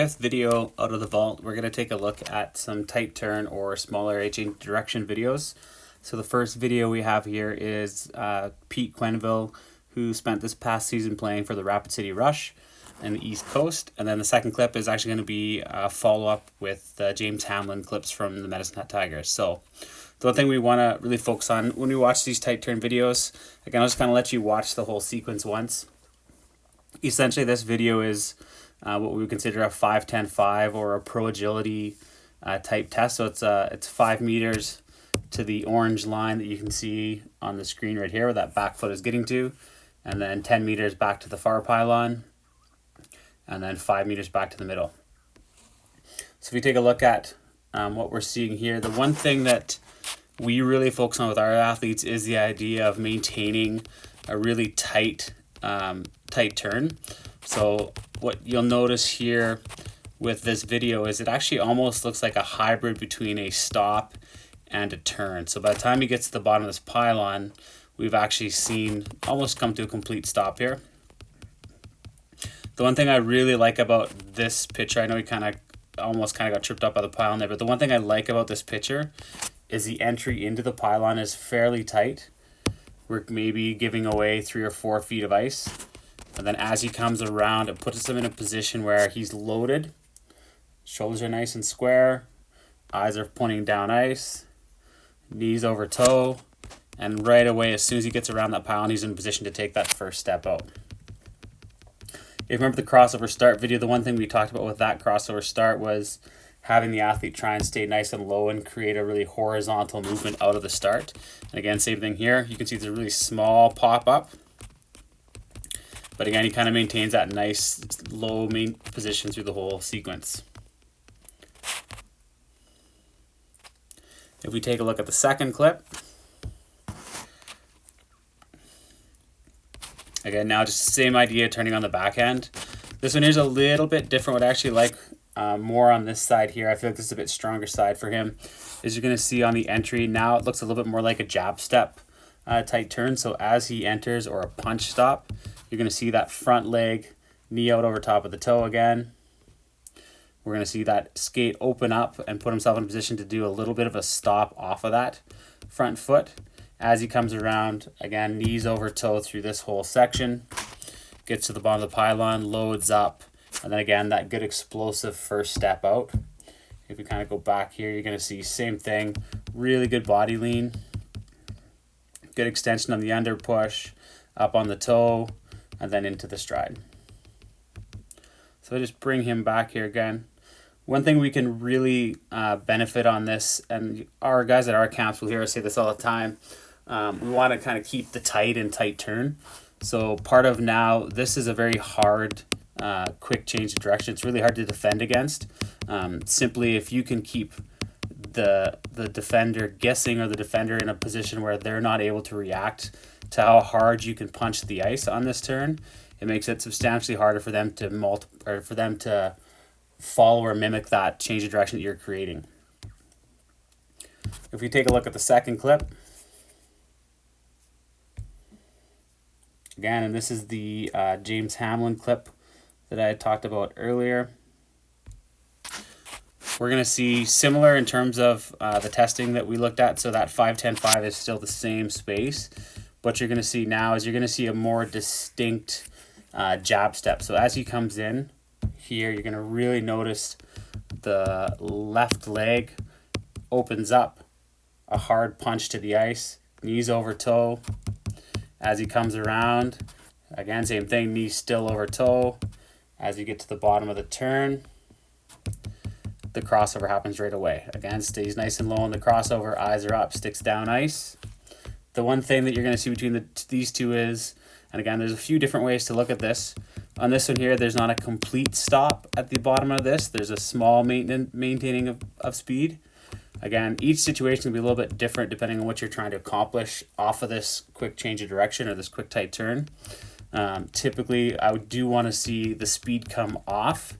This video out of the vault, we're going to take a look at some tight turn or smaller area change direction videos. So the first video we have here is Pete Quenneville, who spent this past season playing for the Rapid City Rush and the East Coast. And then the second clip is actually going to be a follow-up with James Hamblin clips from the Medicine Hat Tigers. So the one thing we want to really focus on when we watch these tight turn videos, again, I'll just kind of let you watch the whole sequence once. Essentially, this video is what we would consider a 5-10-5 or a pro agility type test. So it's 5 meters to the orange line that you can see on the screen right here where that back foot is getting to, and then 10 meters back to the far pylon, and then 5 meters back to the middle. So if we take a look at what we're seeing here, the one thing that we really focus on with our athletes is the idea of maintaining a really tight turn. So what you'll notice here with this video is it actually almost looks like a hybrid between a stop and a turn. So by the time he gets to the bottom of this pylon, we've actually seen almost come to a complete stop here. The one thing I really like about this picture, I know he almost got tripped up by the pylon there, but the one thing I like about this picture is the entry into the pylon is fairly tight. We're maybe giving away 3 or 4 feet of ice. And then as he comes around, it puts him in a position where he's loaded. Shoulders are nice and square. Eyes are pointing down ice. Knees over toe. And right away, as soon as he gets around that pylon, he's in a position to take that first step out. If you remember the crossover start video, the one thing we talked about with that crossover start was having the athlete try and stay nice and low and create a really horizontal movement out of the start. And again, same thing here. You can see it's a really small pop-up. But again, he kind of maintains that nice low main position through the whole sequence. If we take a look at the second clip, again, now just the same idea, turning on the backhand. This one is a little bit different. What I actually like more on this side here, I feel like this is a bit stronger side for him, is you're going to see on the entry, now it looks a little bit more like a jab step tight turn. So as he enters, or a punch stop, you're going to see that front leg, knee out over top of the toe again. We're going to see that skate open up and put himself in a position to do a little bit of a stop off of that front foot. As he comes around, again, knees over toe through this whole section. Gets to the bottom of the pylon, loads up. And then again, that good explosive first step out. If we kind of go back here, you're going to see same thing. Really good body lean. Good extension on the under push. Up on the toe. And then into the stride. So just bring him back here again. One thing we can really benefit on this, and our guys at our camps will hear us say this all the time, we want to kind of keep the tight turn. So part of now, this is a very hard, quick change of direction. It's really hard to defend against. Simply if you can keep the defender guessing, or the defender in a position where they're not able to react to how hard you can punch the ice on this turn, it makes it substantially harder for them to follow or mimic that change of direction that you're creating. If we take a look at the second clip, again, and this is the James Hamblin clip that I had talked about earlier. We're going to see similar in terms of the testing that we looked at. So that 5-10-5 is still the same space. What you're going to see now is you're going to see a more distinct jab step. So as he comes in here, you're going to really notice the left leg opens up, a hard punch to the ice, knees over toe. As he comes around, again, same thing, knees still over toe. As you get to the bottom of the turn, the crossover happens right away. Again, stays nice and low on the crossover, eyes are up, sticks down ice. The one thing that you're going to see between these two is, and again, there's a few different ways to look at this. On this one here, there's not a complete stop at the bottom of this. There's a small maintaining of speed. Again, each situation can be a little bit different depending on what you're trying to accomplish off of this quick change of direction or this quick tight turn. Typically, I do want to see the speed come off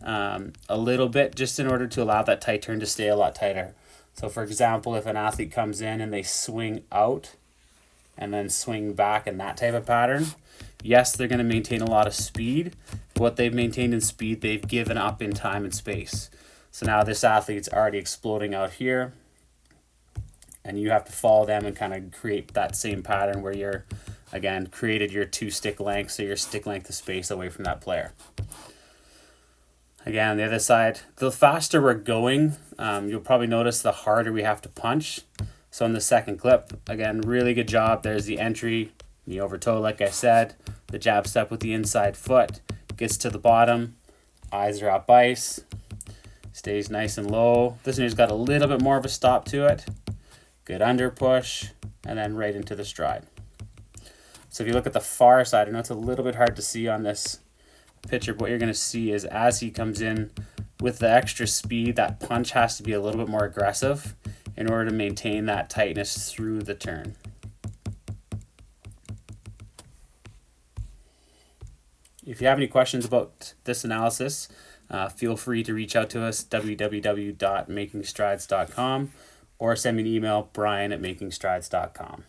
a little bit, just in order to allow that tight turn to stay a lot tighter. So for example, if an athlete comes in and they swing out and then swing back in that type of pattern, yes, they're going to maintain a lot of speed. But what they've maintained in speed, they've given up in time and space. So now this athlete's already exploding out here, and you have to follow them and kind of create that same pattern where you're, again, created your 2 stick lengths, so your stick length of space away from that player. Again, on the other side, the faster we're going, you'll probably notice the harder we have to punch. So in the second clip, again, really good job. There's the entry, knee over toe, like I said, the jab step with the inside foot, gets to the bottom, eyes are up ice, stays nice and low. This one's got a little bit more of a stop to it. Good under push, and then right into the stride. So if you look at the far side, I know it's a little bit hard to see on this picture, but what you're going to see is as he comes in with the extra speed, that punch has to be a little bit more aggressive in order to maintain that tightness through the turn. If you have any questions about this analysis, feel free to reach out to us, www.makingstrides.com, or send me an email, brian@makingstrides.com.